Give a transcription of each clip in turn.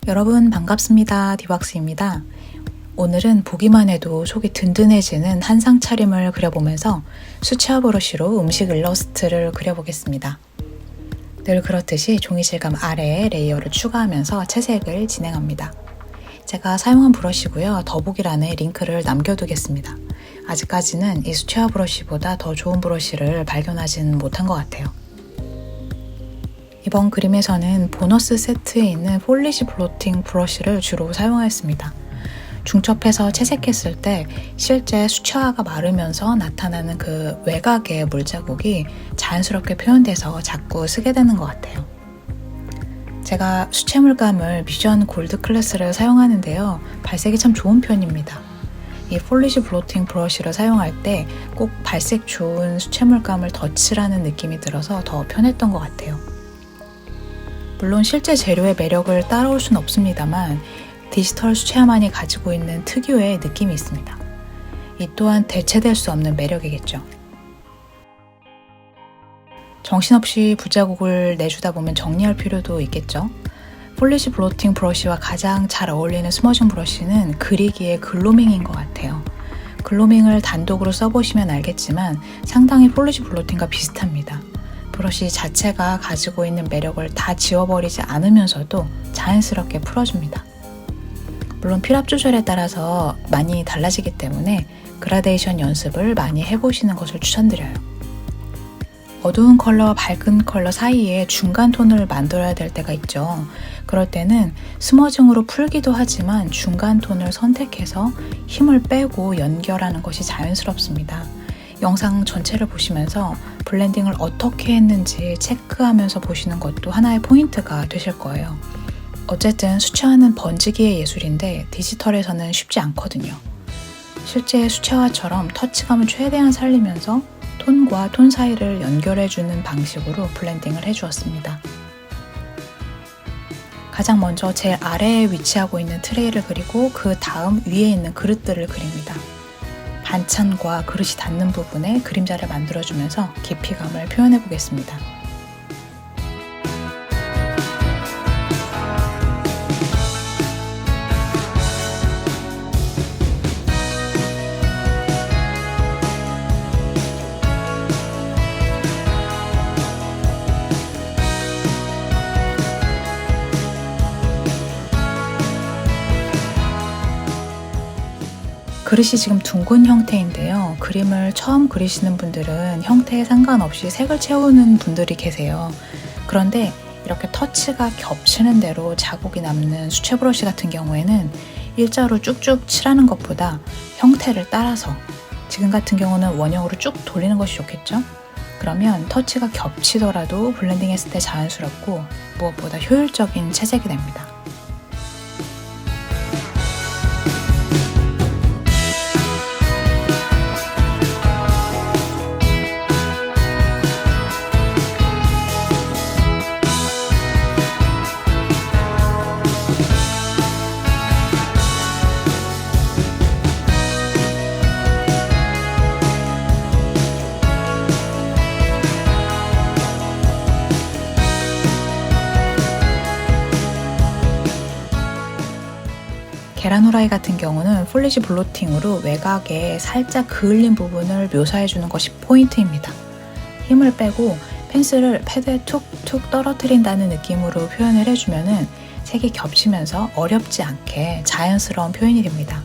여러분 반갑습니다. 디박스입니다. 오늘은 보기만 해도 속이 든든해지는 한상 차림을 그려보면서 수채화 브러쉬로 음식 일러스트를 그려보겠습니다. 늘 그렇듯이 종이 질감 아래에 레이어를 추가하면서 채색을 진행합니다. 제가 사용한 브러쉬고요. 더보기란에 링크를 남겨두겠습니다. 아직까지는 이 수채화 브러쉬보다 더 좋은 브러쉬를 발견하진 못한 것 같아요. 이번 그림에서는 보너스 세트에 있는 폴리시 블로팅 브러쉬를 주로 사용하였습니다. 중첩해서 채색했을 때 실제 수채화가 마르면서 나타나는 그 외곽의 물자국이 자연스럽게 표현돼서 자꾸 쓰게 되는 것 같아요. 제가 수채물감을 미션 골드 클래스를 사용하는데요. 발색이 참 좋은 편입니다. 이 폴리시 블로팅 브러쉬를 사용할 때 꼭 발색 좋은 수채물감을 덧칠하는 느낌이 들어서 더 편했던 것 같아요. 물론 실제 재료의 매력을 따라올 수는 없습니다만 디지털 수채화만이 가지고 있는 특유의 느낌이 있습니다. 이 또한 대체될 수 없는 매력이겠죠. 정신없이 붓자국을 내주다 보면 정리할 필요도 있겠죠. 폴리시 블로팅 브러쉬와 가장 잘 어울리는 스머징 브러쉬는 그리기의 글로밍인 것 같아요. 글로밍을 단독으로 써보시면 알겠지만 상당히 폴리시 블로팅과 비슷합니다. 브러쉬 자체가 가지고 있는 매력을 다 지워버리지 않으면서도 자연스럽게 풀어줍니다. 물론 필압 조절에 따라서 많이 달라지기 때문에 그라데이션 연습을 많이 해보시는 것을 추천드려요. 어두운 컬러와 밝은 컬러 사이에 중간 톤을 만들어야 될 때가 있죠. 그럴 때는 스머징으로 풀기도 하지만 중간 톤을 선택해서 힘을 빼고 연결하는 것이 자연스럽습니다. 영상 전체를 보시면서 블렌딩을 어떻게 했는지 체크하면서 보시는 것도 하나의 포인트가 되실 거예요. 어쨌든 수채화는 번지기의 예술인데 디지털에서는 쉽지 않거든요. 실제 수채화처럼 터치감을 최대한 살리면서 톤과 톤 사이를 연결해주는 방식으로 블렌딩을 해주었습니다. 가장 먼저 제일 아래에 위치하고 있는 트레이를 그리고 그 다음 위에 있는 그릇들을 그립니다. 반찬과 그릇이 닿는 부분에 그림자를 만들어주면서 깊이감을 표현해 보겠습니다. 그릇이 지금 둥근 형태인데요. 그림을 처음 그리시는 분들은 형태에 상관없이 색을 채우는 분들이 계세요. 그런데 이렇게 터치가 겹치는 대로 자국이 남는 수채 브러쉬 같은 경우에는 일자로 쭉쭉 칠하는 것보다 형태를 따라서 지금 같은 경우는 원형으로 쭉 돌리는 것이 좋겠죠? 그러면 터치가 겹치더라도 블렌딩 했을 때 자연스럽고 무엇보다 효율적인 채색이 됩니다. 계란 후라이 같은 경우는 폴리시 블로팅으로 외곽에 살짝 그을린 부분을 묘사해주는 것이 포인트입니다. 힘을 빼고 펜슬을 패드에 툭툭 떨어뜨린다는 느낌으로 표현을 해주면 색이 겹치면서 어렵지 않게 자연스러운 표현이 됩니다.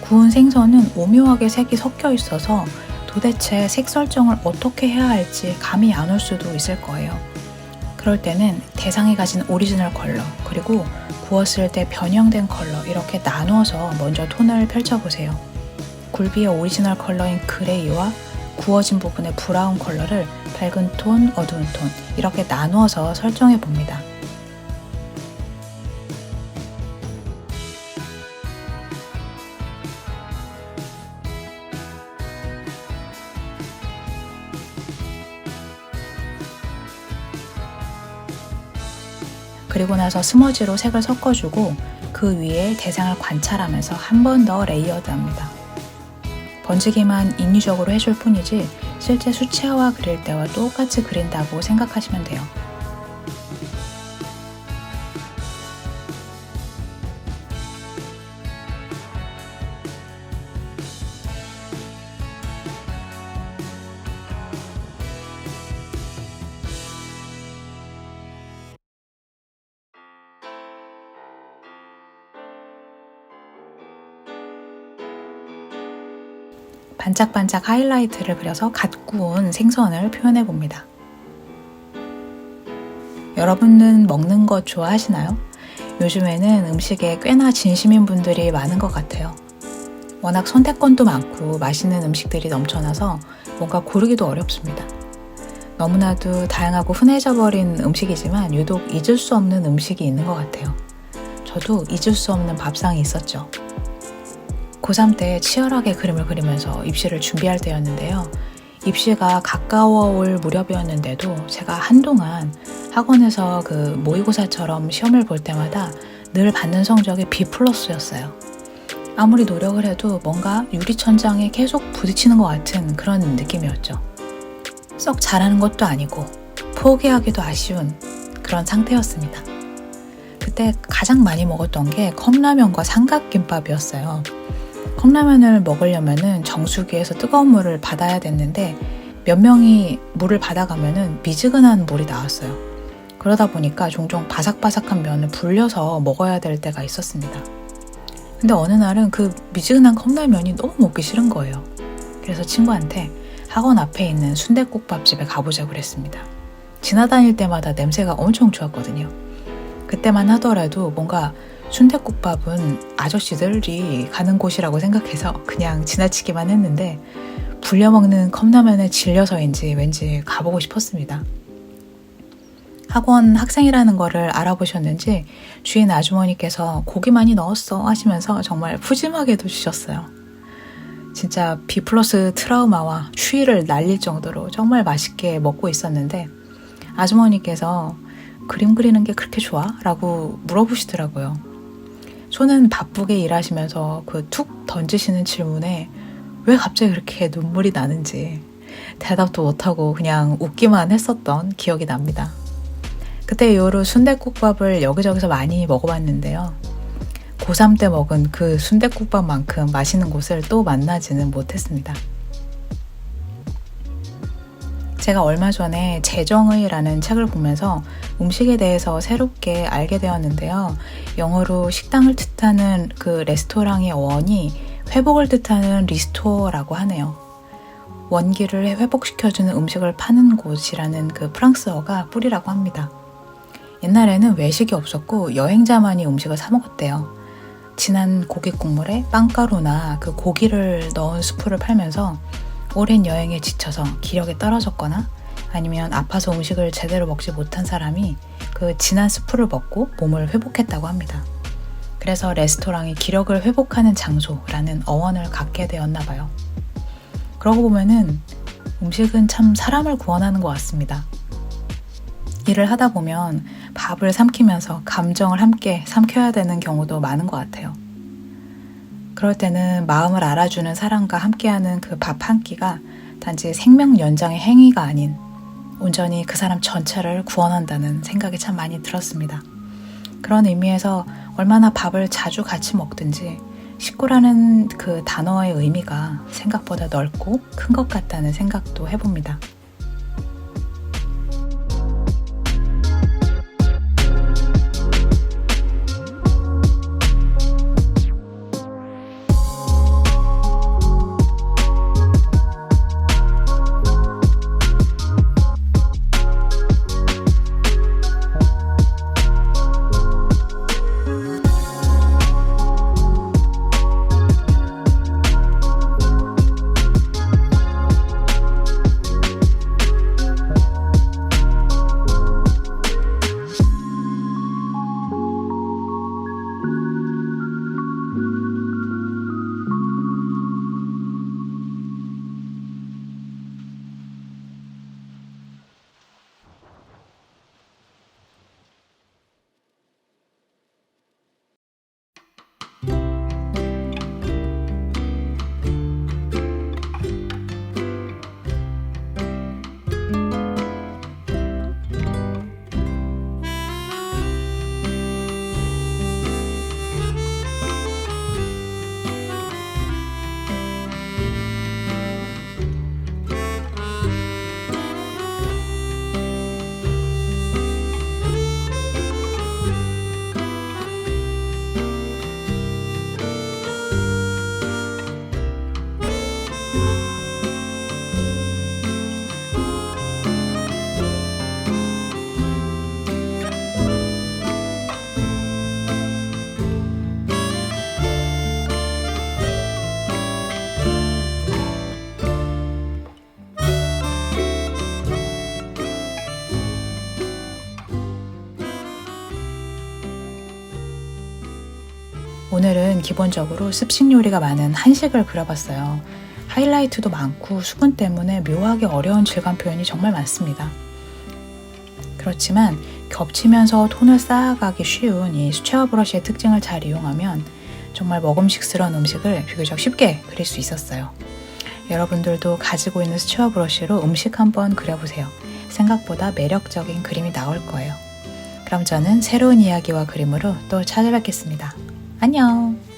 구운 생선은 오묘하게 색이 섞여 있어서 도대체 색 설정을 어떻게 해야 할지 감이 안 올 수도 있을 거예요. 그럴 때는 대상이 가진 오리지널 컬러 그리고 구웠을 때 변형된 컬러 이렇게 나눠서 먼저 톤을 펼쳐보세요. 굴비의 오리지널 컬러인 그레이와 구워진 부분의 브라운 컬러를 밝은 톤, 어두운 톤 이렇게 나누어서 설정해 봅니다. 그리고 나서 스머지로 색을 섞어주고 그 위에 대상을 관찰하면서 한 번 더 레이어드합니다. 번지기만 인위적으로 해줄 뿐이지 실제 수채화 그릴 때와 똑같이 그린다고 생각하시면 돼요. 반짝반짝 하이라이트를 그려서 갓 구운 생선을 표현해 봅니다. 여러분은 먹는 것 좋아하시나요? 요즘에는 음식에 꽤나 진심인 분들이 많은 것 같아요. 워낙 선택권도 많고 맛있는 음식들이 넘쳐나서 뭔가 고르기도 어렵습니다. 너무나도 다양하고 흔해져 버린 음식이지만 유독 잊을 수 없는 음식이 있는 것 같아요. 저도 잊을 수 없는 밥상이 있었죠. 고3 때 치열하게 그림을 그리면서 입시를 준비할 때였는데요. 입시가 가까워올 무렵이었는데도 제가 한동안 학원에서 그 모의고사처럼 시험을 볼 때마다 늘 받는 성적이 B+였어요. 아무리 노력을 해도 뭔가 유리천장에 계속 부딪히는 것 같은 그런 느낌이었죠. 썩 잘하는 것도 아니고 포기하기도 아쉬운 그런 상태였습니다. 그때 가장 많이 먹었던 게 컵라면과 삼각김밥이었어요. 컵라면을 먹으려면은 정수기에서 뜨거운 물을 받아야 됐는데 몇 명이 물을 받아가면은 미지근한 물이 나왔어요. 그러다 보니까 종종 바삭바삭한 면을 불려서 먹어야 될 때가 있었습니다. 근데 어느 날은 그 미지근한 컵라면이 너무 먹기 싫은 거예요. 그래서 친구한테 학원 앞에 있는 순댓국밥집에 가보자고 그랬습니다. 지나다닐 때마다 냄새가 엄청 좋았거든요. 그때만 하더라도 뭔가 순댓국밥은 아저씨들이 가는 곳이라고 생각해서 그냥 지나치기만 했는데 불려먹는 컵라면에 질려서인지 왠지 가보고 싶었습니다. 학원 학생이라는 거를 알아보셨는지 주인 아주머니께서 고기 많이 넣었어 하시면서 정말 푸짐하게도 주셨어요. 진짜 B+ 트라우마와 추위를 날릴 정도로 정말 맛있게 먹고 있었는데 아주머니께서 그림 그리는 게 그렇게 좋아? 라고 물어보시더라고요. 저는 바쁘게 일하시면서 그 툭 던지시는 질문에 왜 갑자기 그렇게 눈물이 나는지 대답도 못하고 그냥 웃기만 했었던 기억이 납니다. 그때 이후로 순댓국밥을 여기저기서 많이 먹어봤는데요. 고3 때 먹은 그 순댓국밥만큼 맛있는 곳을 또 만나지는 못했습니다. 제가 얼마 전에 재정의라는 책을 보면서 음식에 대해서 새롭게 알게 되었는데요. 영어로 식당을 뜻하는 그 레스토랑의 원이 회복을 뜻하는 리스토어라고 하네요. 원기를 회복시켜주는 음식을 파는 곳이라는 그 프랑스어가 뿌리라고 합니다. 옛날에는 외식이 없었고 여행자만이 음식을 사 먹었대요. 진한 고기 국물에 빵가루나 그 고기를 넣은 수프를 팔면서 오랜 여행에 지쳐서 기력이 떨어졌거나 아니면 아파서 음식을 제대로 먹지 못한 사람이 그 진한 스프를 먹고 몸을 회복했다고 합니다. 그래서 레스토랑이 기력을 회복하는 장소라는 어원을 갖게 되었나 봐요. 그러고 보면은 음식은 참 사람을 구원하는 것 같습니다. 일을 하다 보면 밥을 삼키면서 감정을 함께 삼켜야 되는 경우도 많은 것 같아요. 그럴 때는 마음을 알아주는 사람과 함께하는 그 밥 한 끼가 단지 생명 연장의 행위가 아닌 온전히 그 사람 전체를 구원한다는 생각이 참 많이 들었습니다. 그런 의미에서 얼마나 밥을 자주 같이 먹든지 식구라는 그 단어의 의미가 생각보다 넓고 큰 것 같다는 생각도 해봅니다. 오늘은 기본적으로 습식 요리가 많은 한식을 그려봤어요. 하이라이트도 많고 수분 때문에 묘하게 어려운 질감 표현이 정말 많습니다. 그렇지만 겹치면서 톤을 쌓아가기 쉬운 이 수채화 브러쉬의 특징을 잘 이용하면 정말 먹음직스러운 음식을 비교적 쉽게 그릴 수 있었어요. 여러분들도 가지고 있는 수채화 브러쉬로 음식 한번 그려보세요. 생각보다 매력적인 그림이 나올 거예요. 그럼 저는 새로운 이야기와 그림으로 또 찾아뵙겠습니다. 안녕!